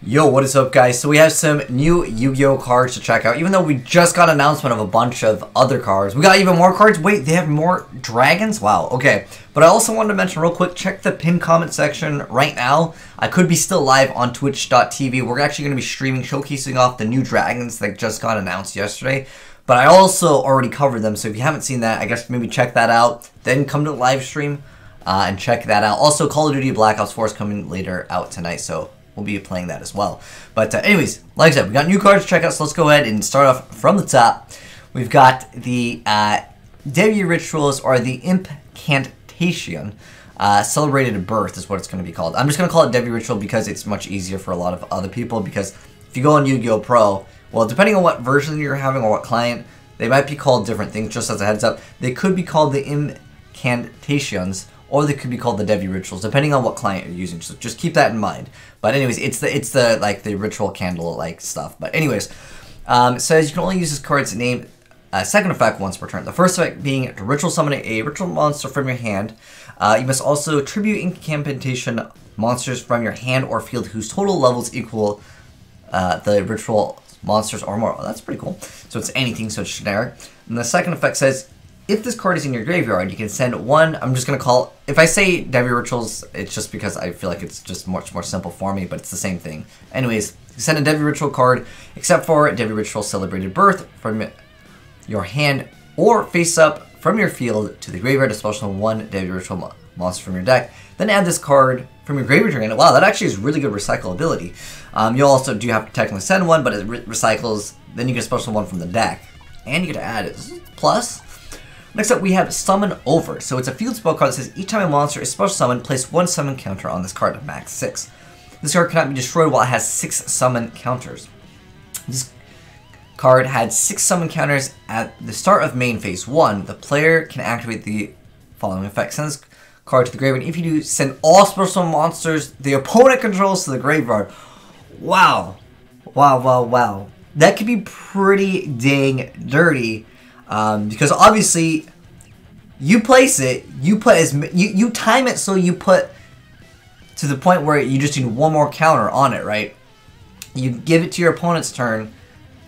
Yo, what is up, guys? So we have some new Yu-Gi-Oh cards to check out. Even though we just got an announcement of a bunch of other cards, we got even more cards. Wait, they have more dragons? Wow, okay. But I also wanted to mention real quick, check the pinned comment section right now. I could be still live on twitch.tv. We're actually going to be streaming, showcasing off the new dragons that just got announced yesterday. But I also already covered them, so if you haven't seen that, I guess maybe check that out. Then come to the live stream and check that out. Also, Call of Duty Black Ops 4 is coming later out tonight, so we'll be playing that as well. But anyways, like I said, we got new cards to check out, so let's go ahead and start off from the top. We've got the Devi Rituals, or the Incantation. Celebrated Birth is what it's going to be called. I'm just going to call it Devi Ritual because it's much easier for a lot of other people, because if you go on Yu-Gi-Oh! Pro, well, depending on what version you're having or what client, they might be called different things, just as a heads up. They could be called the Incantations, or they could be called the Devi Rituals, depending on what client you're using. So just keep that in mind. But anyways, it's the like the ritual candle like stuff. But anyways, it says you can only use this card's name second effect once per turn. The first effect being to ritual summon a ritual monster from your hand. You must also tribute incantation monsters from your hand or field whose total levels equal the ritual monsters or more. Well, that's pretty cool. So it's anything, so it's generic. And the second effect says, if this card is in your graveyard, you can send one. I'm just going to call, if I say Devi Rituals, it's just because I feel like it's just much more simple for me, but it's the same thing. Anyways, you send a Devi Ritual card, except for Devi Ritual Celebrated Birth, from your hand or face up from your field to the graveyard to special one Devi Ritual monster from your deck. Then add this card from your graveyard to your hand. Wow, that actually is really good recyclability. You also do have to technically send one, but it recycles. Then you get a special one from the deck. And you get to add it. Plus, next up, we have Summon Over. So it's a field spell card that says each time a monster is special summoned, place one summon counter on this card at max 6. This card cannot be destroyed while it has 6 summon counters. This card had 6 summon counters at the start of main phase 1. The player can activate the following effect. Send this card to the graveyard. If you do, send all special summon monsters the opponent controls to the graveyard. Wow. Wow, wow, wow. That could be pretty dang dirty. Because obviously, you place it, you put you time it so you put to the point where you just need one more counter on it, right? You give it to your opponent's turn,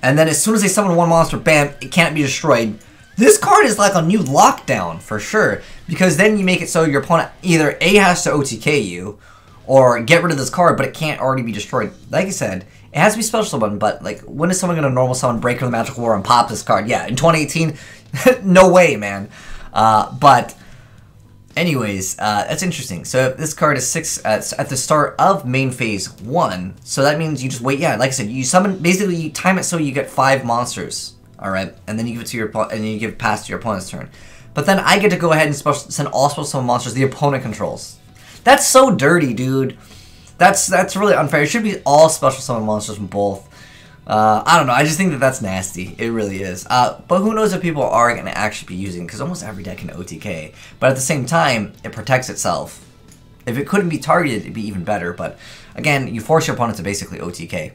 and then as soon as they summon one monster, bam, it can't be destroyed. This card is like a new lockdown for sure, because then you make it so your opponent either A, has to OTK you, or get rid of this card, but it can't already be destroyed. Like I said, it has to be special summon, but like, when is someone going to normal summon Breaker of the Magical War and pop this card? Yeah, in 2018, no way, man. But anyways, that's interesting. So this card is 6 at the start of main phase 1. So that means you just wait. Yeah, like I said, you summon, basically you time it so you get 5 monsters. All right, and then you give it to your and then you give it past your opponent's turn. But then I get to go ahead and send all special summon monsters the opponent controls. That's so dirty, dude. That's really unfair. It should be all special summon monsters from both. I don't know. I just think that that's nasty. It really is. But who knows if people are going to actually be using it, because almost every deck can OTK. But at the same time, it protects itself. If it couldn't be targeted, it'd be even better. But again, you force your opponent to basically OTK.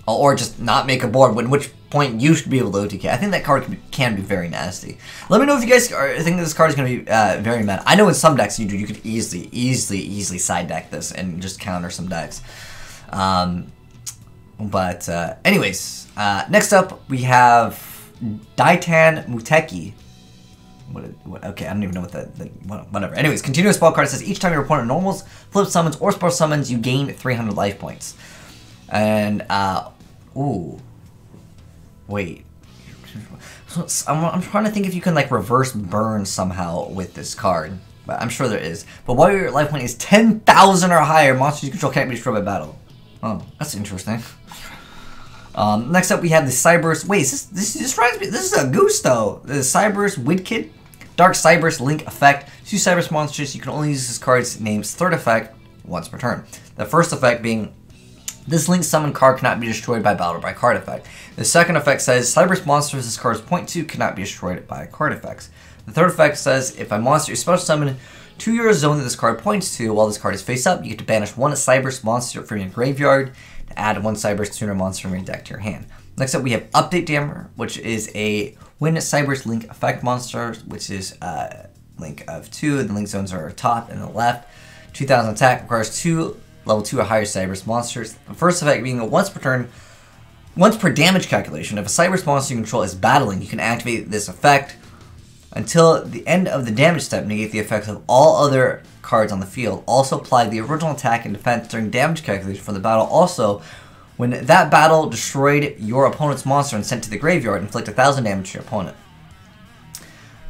Or just not make a board, in which point you should be able to OTK. I think that card can be very nasty. Let me know if you guys think this card is going to be very meta. I know in some decks you could easily side deck this and just counter some decks. Anyways, next up we have Daitan Muteki. Okay, I don't even know what that, whatever. Anyways, continuous spell card says each time your opponent normals, flip summons, or special summons, you gain 300 life points. And, ooh. Wait. So, I'm trying to think if you can, like, reverse burn somehow with this card. But I'm sure there is. But while your life point is 10,000 or higher, monsters you control can't be destroyed by battle. Oh, that's interesting. Next up, we have the Cypress. Wait, this reminds me. This is a Gusto. The Cypress Widkid. Dark Cypress Link effect. 2 Cypress monsters. You can only use this card's name's third effect once per turn. The first effect being, this link summon card cannot be destroyed by battle by card effect. The second effect says, Cypress monsters this card's point to cannot be destroyed by card effects. The third effect says, if a monster is special summoned to your zone that this card points to while this card is face up, you get to banish one Cypress monster from your graveyard to add one Cypress tuner monster from your deck to your hand. Next up, we have Update Dammer, which is a when Cypress Link effect monster, which is a link of 2. The link zones are top and the left. 2000 attack, requires 2 level 2 or higher Cypress monsters. The first effect being a once per damage calculation. If a Cypress monster you control is battling, you can activate this effect until the end of the damage step, negate the effects of all other cards on the field. Also apply the original attack and defense during damage calculation from the battle. Also, when that battle destroyed your opponent's monster and sent to the graveyard, inflict 1,000 damage to your opponent.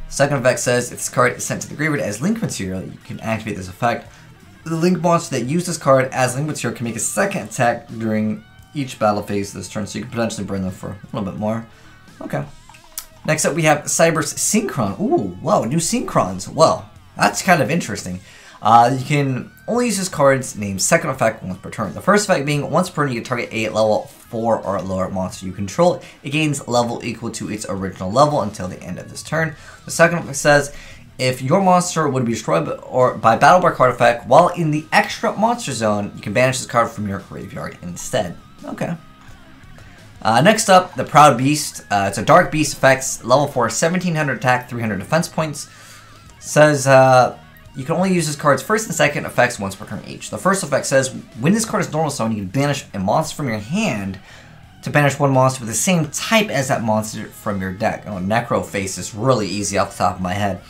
Second effect says, if this card is sent to the graveyard as link material, you can activate this effect. The link monster that used this card as link material can make a second attack during each battle phase this turn, so you can potentially burn them for a little bit more. Okay. Next up we have Cypress Synchron. Ooh, wow, new Synchrons. Well, that's kind of interesting. You can only use this card's named second effect once per turn. The first effect being once per turn you can target a level 4 or lower monster you control. It gains level equal to its original level until the end of this turn. The second effect says, if your monster would be destroyed by battle by card effect while in the extra monster zone, you can banish this card from your graveyard instead. Okay. Next up, the Proud Beast. It's a Dark Beast effects, level 4, 1700 attack, 300 defense points. Says you can only use this card's first and second effects once per turn each. The first effect says, when this card is normal summon, you can banish a monster from your hand to banish one monster with the same type as that monster from your deck. Oh, Necro Face is really easy off the top of my head.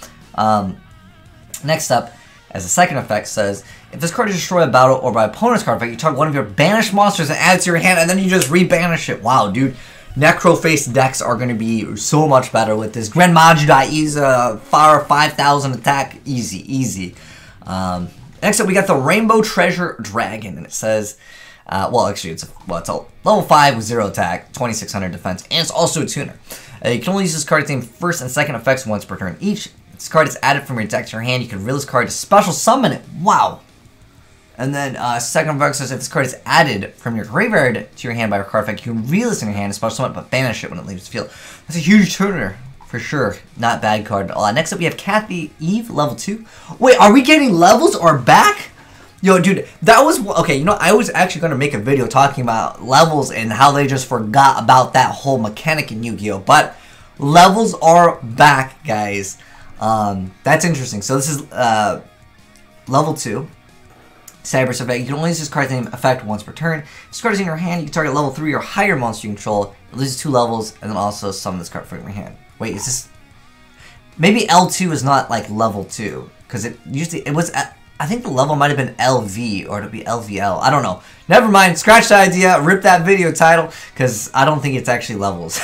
Next up, as a second effect says, if this card is destroyed by battle or by opponent's card effect, you target one of your banished monsters and add it to your hand, and then you just re-banish it. Wow, dude. Necro Face decks are going to be so much better with this. Grand Majidai is a 5,000 attack. Easy, easy. Next up, we got the Rainbow Treasure Dragon, and it says, well, actually, it's a level 5 with 0 attack, 2,600 defense, and it's also a tuner. You can only use this card's name first and second effects once per turn each. This card is added from your deck to your hand. You can reveal this card to special summon it. Wow. And then second effect says if this card is added from your graveyard to your hand by a card effect, you can reveal this in your hand and special summon it, but banish it when it leaves the field. That's a huge tuner for sure. Not bad card at all. Next up we have Cathy Eve Level 2. Wait, are we getting levels or back? Yo, dude, that was okay. You know, I was actually gonna make a video talking about levels and how they just forgot about that whole mechanic in Yu-Gi-Oh, but levels are back, guys. That's interesting. So this is level 2. Cypress effect. You can only use this card's name effect once per turn. If this card is in your hand, you can target level 3 or higher monster you control. It loses 2 levels, and then also summon this card from your hand. Wait, is this... Maybe L2 is not like level 2, because it was... I think the level might have been LV, or it'll be LVL. I don't know. Never mind. Scratch the idea. Rip that video title, because I don't think it's actually levels.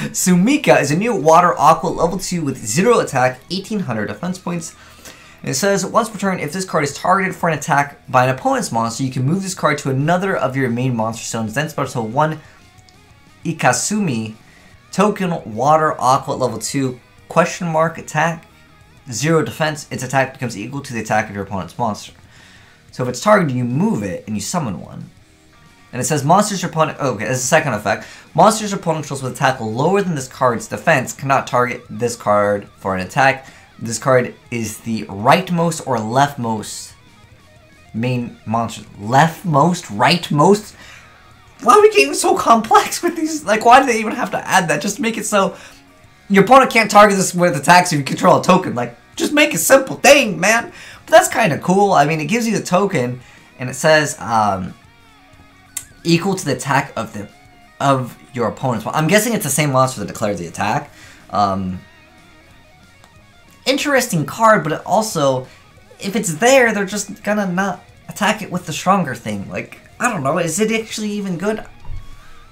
Sumika is a new Water Aqua level 2 with 0 attack, 1,800 defense points. And it says, once per turn, if this card is targeted for an attack by an opponent's monster, you can move this card to another of your main monster zones, then special 1 Ikasumi token Water Aqua level 2 question mark attack, 0 defense. Its attack becomes equal to the attack of your opponent's monster. So if it's targeted, you move it and you summon one. And it says monsters your opponent... Oh, okay, as a second effect. Monsters your opponent controls with attack lower than this card's defense cannot target this card for an attack. This card is the rightmost or leftmost main monster. Leftmost? Rightmost? Why are we getting so complex with these? Like, why do they even have to add that? Just make it so your opponent can't target this with attacks if you control a token. Like, just make it simple. Dang, man. But that's kind of cool. I mean, it gives you the token, and it says equal to the attack of your opponent's. I'm guessing it's the same monster that declares the attack. Interesting card, but it also, if it's there, they're just gonna not attack it with the stronger thing. Like, I don't know, is it actually even good?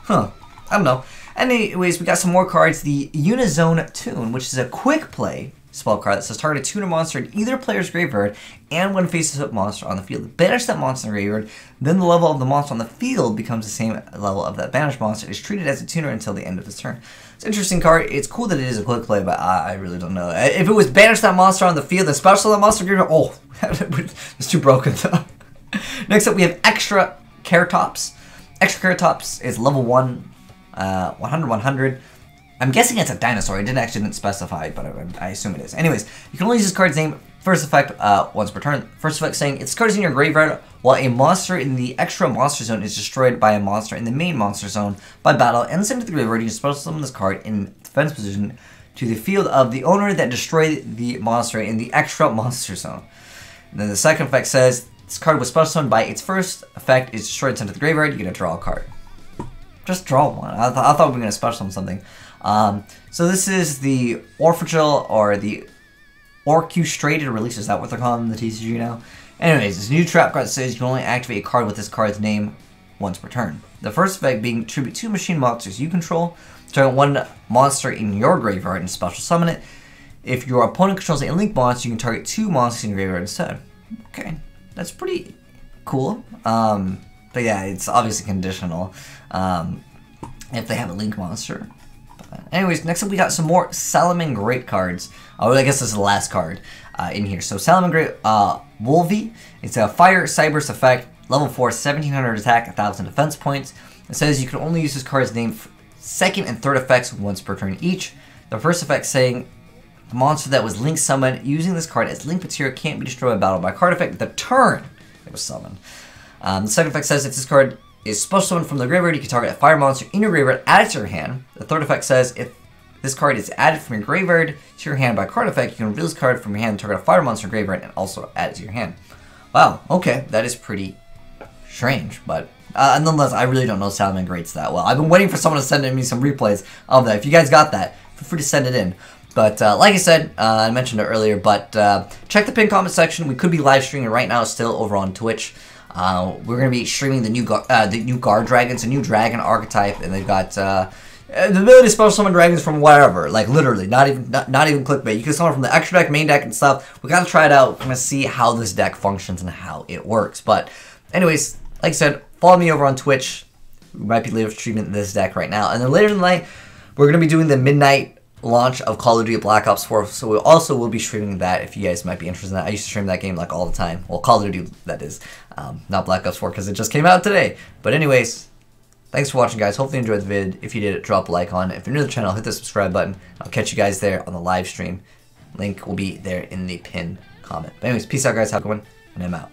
Huh, I don't know. Anyways, we got some more cards. The Unizone Tune, which is a quick play spell card that says target a tuner monster in either player's graveyard and when faces up monster on the field. Banish that monster in the graveyard, then the level of the monster on the field becomes the same level of that banished monster. It is treated as a tuner until the end of its turn. It's an interesting card. It's cool that it is a quick play, but I really don't know. If it was banish that monster on the field, especially that monster graveyard, oh, it's too broken though. Next up, we have Extra Keratops. Extra Keratops is level 1, 100. I'm guessing it's a dinosaur. I didn't specify, but I assume it is. Anyways, you can only use this card's name first effect once per turn. First effect saying, if this card is in your graveyard while a monster in the extra monster zone is destroyed by a monster in the main monster zone by battle and sent to the graveyard, you can special summon this card in defense position to the field of the owner that destroyed the monster in the extra monster zone. And then the second effect says, this card was special summoned by its first effect is destroyed, sent to the graveyard, you're gonna draw a card. Just draw one. I thought we were gonna special summon something. So this is the Orphagal, or the Orchestrated Release. Is that what they're calling the TCG now? Anyways, this new trap card says you can only activate a card with this card's name once per turn. The first effect being tribute 2 machine monsters you control. Target 1 monster in your graveyard and special summon it. If your opponent controls a link monster, you can target 2 monsters in your graveyard instead. Okay, that's pretty cool. But yeah, it's obviously conditional if they have a link monster. Anyways, next up we got some more Salomon Great cards. Oh, I guess this is the last card in here. So Salomon Great, Wolvie. It's a Fire Cypress effect, level 4, 1700 attack, 1000 defense points. It says you can only use this card's name for second and third effects once per turn each. The first effect saying the monster that was link summoned using this card as link material can't be destroyed by battle by card effect the turn it was summoned. The second effect says if this card is special summoned from the graveyard, you can target a fire monster in your graveyard, add it to your hand. The third effect says if this card is added from your graveyard to your hand by card effect, you can reveal this card from your hand and target a fire monster in your graveyard and also add it to your hand. Wow, okay, that is pretty strange, but nonetheless, I really don't know Salomon Greats that well. I've been waiting for someone to send me some replays of that. If you guys got that, feel free to send it in. But like I said, I mentioned it earlier, but check the pinned comment section. We could be live streaming right now still over on Twitch. We're going to be streaming the new guard dragons, a new dragon archetype, and they've got the ability to special summon dragons from wherever, like literally, not even clickbait. You can summon from the extra deck, main deck, and stuff. We got to try it out. We're going to see how this deck functions and how it works. But anyways, like I said, follow me over on Twitch. We might be live streaming this deck right now, and then later in the night, we're going to be doing the midnight launch of Call of Duty Black Ops 4, so we also will be streaming that if you guys might be interested in that. I used to stream that game like all the time. Well, Call of Duty, that is. Not Black Ops 4 because it just came out today. But anyways, thanks for watching, guys. Hopefully you enjoyed the vid. If you did, drop a like on it. If you're new to the channel, hit the subscribe button. I'll catch you guys there on the live stream. Link will be there in the pinned comment. But anyways, peace out, guys. Have a good one, and I'm out.